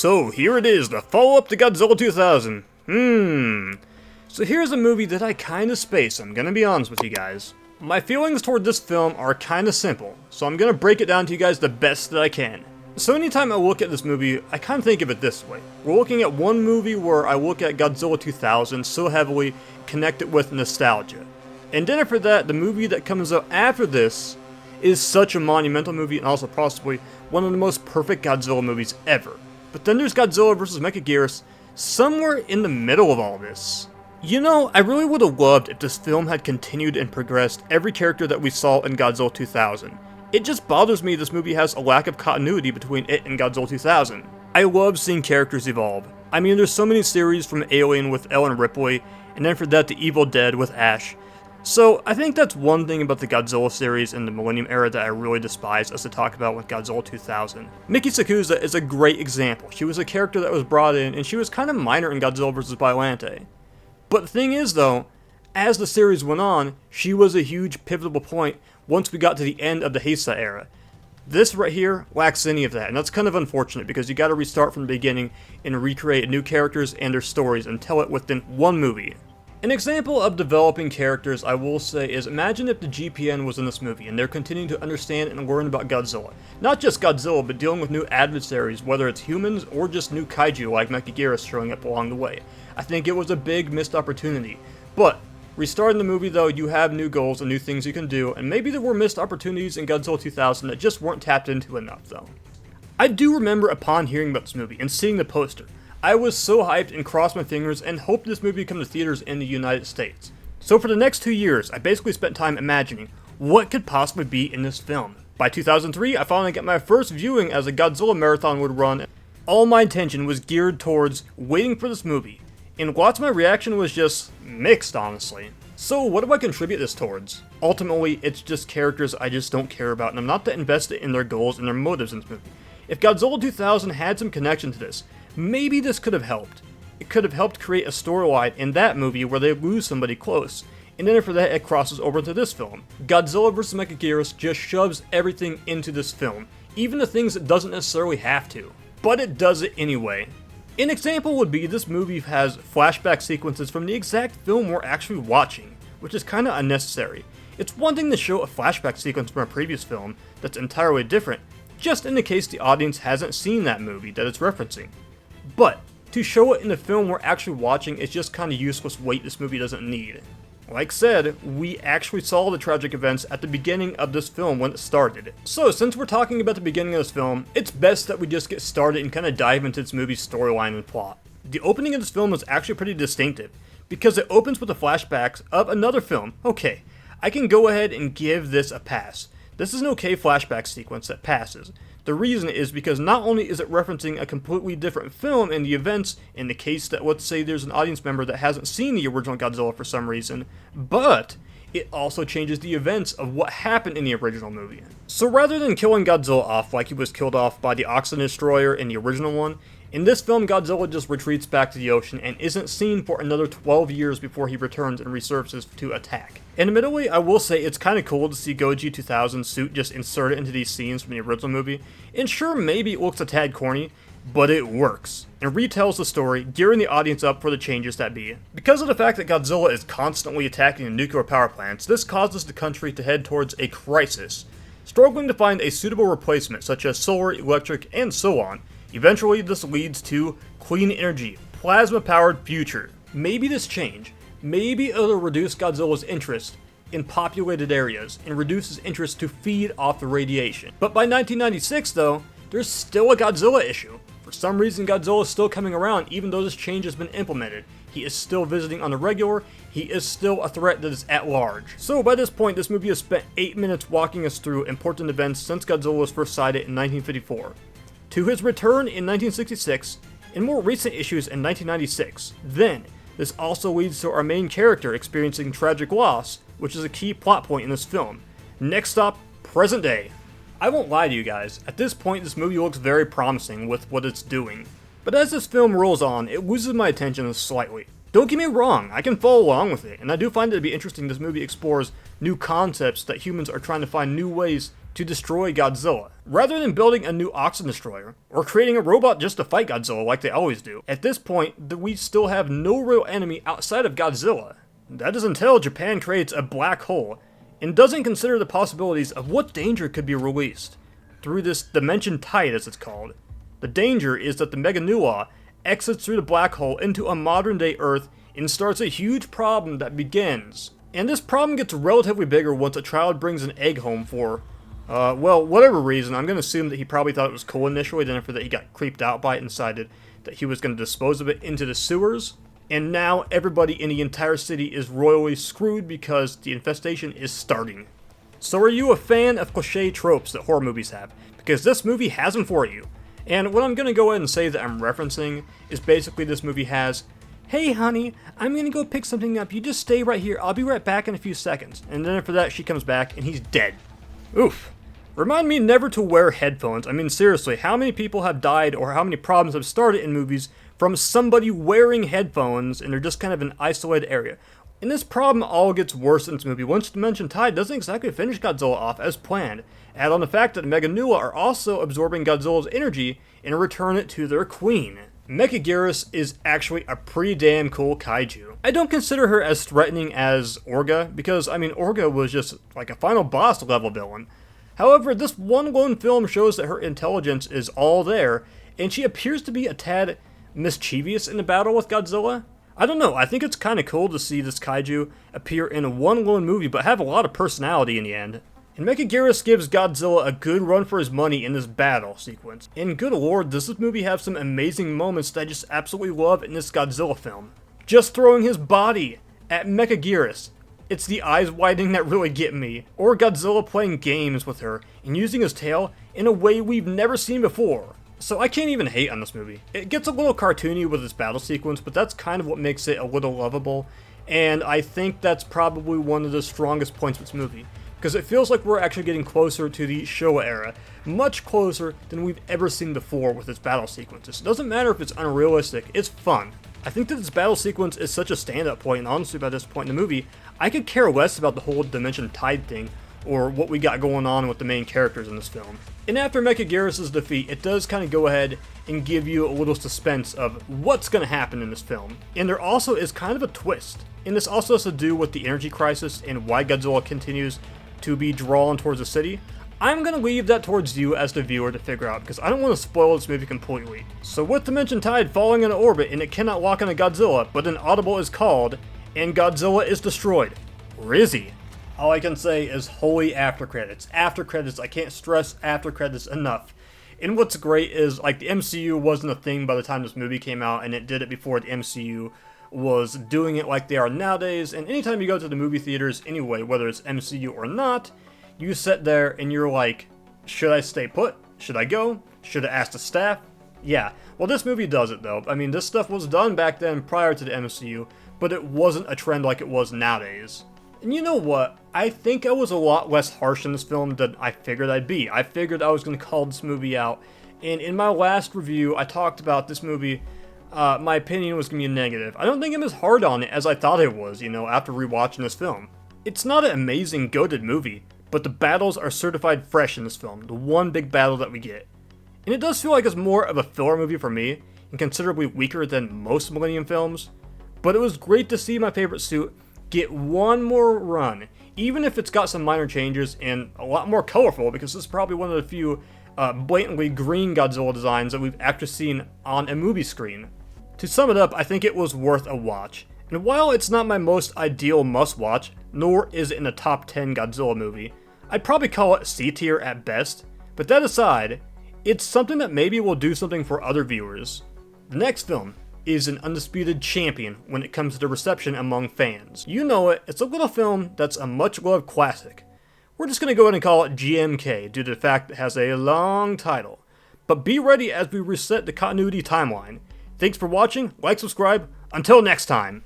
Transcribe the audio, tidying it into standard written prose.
So here it is, the follow-up to Godzilla 2000. So here's a movie that I kinda space, I'm gonna be honest with you guys. My feelings toward this film are kinda simple, so I'm gonna break it down to you guys the best that I can. So anytime I look at this movie, I kinda think of it this way. We're looking at one movie where I look at Godzilla 2000 so heavily, connect it with nostalgia. And then after that, the movie that comes out after this is such a monumental movie and also possibly one of the most perfect Godzilla movies ever. But then there's Godzilla vs. Megaguirus, somewhere in the middle of all this. You know, I really would have loved if this film had continued and progressed every character that we saw in Godzilla 2000. It just bothers me this movie has a lack of continuity between it and Godzilla 2000. I love seeing characters evolve. I mean, there's so many series from Alien with Ellen Ripley, and then for that the Evil Dead with Ash. So, I think that's one thing about the Godzilla series in the Millennium Era that I really despise us to talk about with Godzilla 2000. Miki Sakusa is a great example. She was a character that was brought in, and she was kind of minor in Godzilla vs. Biollante. But the thing is though, as the series went on, she was a huge pivotal point once we got to the end of the Heisei era. This right here lacks any of that, and that's kind of unfortunate because you gotta restart from the beginning and recreate new characters and their stories and tell it within one movie. An example of developing characters I will say is imagine if the GPN was in this movie and they're continuing to understand and learn about Godzilla. Not just Godzilla, but dealing with new adversaries, whether it's humans or just new kaiju like Megaguirus showing up along the way. I think it was a big missed opportunity. But, restarting the movie though, you have new goals and new things you can do, and maybe there were missed opportunities in Godzilla 2000 that just weren't tapped into enough though. I do remember upon hearing about this movie and seeing the poster, I was so hyped and crossed my fingers and hoped this movie would come to theaters in the United States. So for the next 2 years, I basically spent time imagining what could possibly be in this film. By 2003, I finally got my first viewing as a Godzilla marathon would run. All my attention was geared towards waiting for this movie, and lots of my reaction was just mixed, honestly. So what do I contribute this towards? Ultimately, it's just characters I just don't care about, and I'm not that invested in their goals and their motives in this movie. If Godzilla 2000 had some connection to this, maybe this could have helped. It could have helped create a storyline in that movie where they lose somebody close, and then after that it crosses over into this film. Godzilla vs. Megaguirus just shoves everything into this film, even the things it doesn't necessarily have to. But it does it anyway. An example would be this movie has flashback sequences from the exact film we're actually watching, which is kinda unnecessary. It's one thing to show a flashback sequence from a previous film that's entirely different, just in the case the audience hasn't seen that movie that it's referencing. But, to show it in the film we're actually watching is just kinda useless weight this movie doesn't need. Like said, we actually saw the tragic events at the beginning of this film when it started. So since we're talking about the beginning of this film, it's best that we just get started and kinda dive into this movie's storyline and plot. The opening of this film is actually pretty distinctive, because it opens with the flashbacks of another film. Okay, I can go ahead and give this a pass. This is an okay flashback sequence that passes. The reason is because not only is it referencing a completely different film and the events in the case that let's say there's an audience member that hasn't seen the original Godzilla for some reason, but it also changes the events of what happened in the original movie. So rather than killing Godzilla off like he was killed off by the Oxygen Destroyer in the original one, in this film Godzilla just retreats back to the ocean and isn't seen for another 12 years before he returns and resurfaces to attack. And admittedly, I will say it's kinda cool to see Goji 2000's suit just inserted into these scenes from the original movie, and sure maybe it looks a tad corny, but it works, and retells the story, gearing the audience up for the changes that be. Because of the fact that Godzilla is constantly attacking the nuclear power plants, this causes the country to head towards a crisis, struggling to find a suitable replacement such as solar, electric, and so on. Eventually, this leads to clean energy, plasma-powered future. Maybe this change, maybe it'll reduce Godzilla's interest in populated areas and reduce his interest to feed off the radiation. But by 1996 though, there's still a Godzilla issue. For some reason Godzilla is still coming around even though this change has been implemented. He is still visiting on the regular, he is still a threat that is at large. So by this point, this movie has spent 8 minutes walking us through important events since Godzilla was first sighted in 1954. To his return in 1966, and more recent issues in 1996. Then, this also leads to our main character experiencing tragic loss, which is a key plot point in this film. Next stop, present day. I won't lie to you guys, at this point this movie looks very promising with what it's doing. But as this film rolls on, it loses my attention slightly. Don't get me wrong, I can follow along with it, and I do find it to be interesting this movie explores new concepts that humans are trying to find new ways to destroy Godzilla, rather than building a new oxygen destroyer, or creating a robot just to fight Godzilla like they always do. At this point, we still have no real enemy outside of Godzilla. That is until Japan creates a black hole, and doesn't consider the possibilities of what danger could be released through this dimension tide, as it's called. The danger is that the Megaguirus exits through the black hole into a modern-day Earth and starts a huge problem that begins. And this problem gets relatively bigger once a child brings an egg home for, well, whatever reason. I'm going to assume that he probably thought it was cool initially, then after that he got creeped out by it and decided that he was going to dispose of it into the sewers. And now everybody in the entire city is royally screwed because the infestation is starting. So are you a fan of cliché tropes that horror movies have? Because this movie has them for you. And what I'm going to go ahead and say that I'm referencing is basically this movie has, "Hey honey, I'm going to go pick something up, you just stay right here, I'll be right back in a few seconds." And then after that she comes back and he's dead. Oof. Remind me never to wear headphones. I mean seriously, how many people have died or how many problems have started in movies from somebody wearing headphones and they're just kind of in an isolated area? And this problem all gets worse in this movie once Dimension Tide doesn't exactly finish Godzilla off as planned. Add on the fact that the Megaguirus are also absorbing Godzilla's energy and return it to their queen. Megaguirus is actually a pretty damn cool kaiju. I don't consider her as threatening as Orga, because I mean Orga was just like a final boss level villain. However, this one lone film shows that her intelligence is all there, and she appears to be a tad mischievous in the battle with Godzilla. I don't know, I think it's kind of cool to see this kaiju appear in one lone movie but have a lot of personality in the end. And Megaguirus gives Godzilla a good run for his money in this battle sequence. And good lord, does this movie have some amazing moments that I just absolutely love in this Godzilla film. Just throwing his body at Megaguirus. It's the eyes widening that really get me. Or Godzilla playing games with her and using his tail in a way we've never seen before. So I can't even hate on this movie. It gets a little cartoony with its battle sequence, but that's kind of what makes it a little lovable. And I think that's probably one of the strongest points of this movie, because it feels like we're actually getting closer to the Showa era, much closer than we've ever seen before with its battle sequences. It doesn't matter if it's unrealistic, it's fun. I think that this battle sequence is such a stand-up point, and honestly by this point in the movie, I could care less about the whole Dimension Tide thing, or what we got going on with the main characters in this film. And after Megaguirus' defeat, it does kind of go ahead and give you a little suspense of what's going to happen in this film. And there also is kind of a twist. And this also has to do with the energy crisis and why Godzilla continues to be drawn towards the city. I'm going to leave that towards you as the viewer to figure out, because I don't want to spoil this movie completely. So with Dimension Tide falling into orbit and it cannot lock into Godzilla, but an audible is called, and Godzilla is destroyed. Rizzy. All I can say is holy after credits. After credits, I can't stress after credits enough. And what's great is, like, the MCU wasn't a thing by the time this movie came out, and it did it before the MCU was doing it like they are nowadays. And anytime you go to the movie theaters anyway, whether it's MCU or not, you sit there and you're like, should I stay put? Should I go? Should I ask the staff? Yeah, well this movie does it though. I mean, this stuff was done back then prior to the MCU, but it wasn't a trend like it was nowadays. And you know what? I think I was a lot less harsh in this film than I figured I'd be. I figured I was going to call this movie out. And in my last review, I talked about this movie. My opinion was going to be negative. I don't think I'm as hard on it as I thought it was, after rewatching this film. It's not an amazing, goated movie, but the battles are certified fresh in this film. The one big battle that we get. And it does feel like it's more of a filler movie for me, and considerably weaker than most Millennium films. But it was great to see my favorite suit get one more run, even if it's got some minor changes and a lot more colorful, because this is probably one of the few blatantly green Godzilla designs that we've actually seen on a movie screen. To sum it up, I think it was worth a watch. And while it's not my most ideal must-watch, nor is it in the top 10 Godzilla movie, I'd probably call it C tier at best. But that aside, it's something that maybe will do something for other viewers. The next film is an undisputed champion when it comes to the reception among fans. You know it, it's a little film that's a much-loved classic. We're just going to go ahead and call it GMK due to the fact it has a long title. But be ready as we reset the continuity timeline. Thanks for watching, like, subscribe, until next time!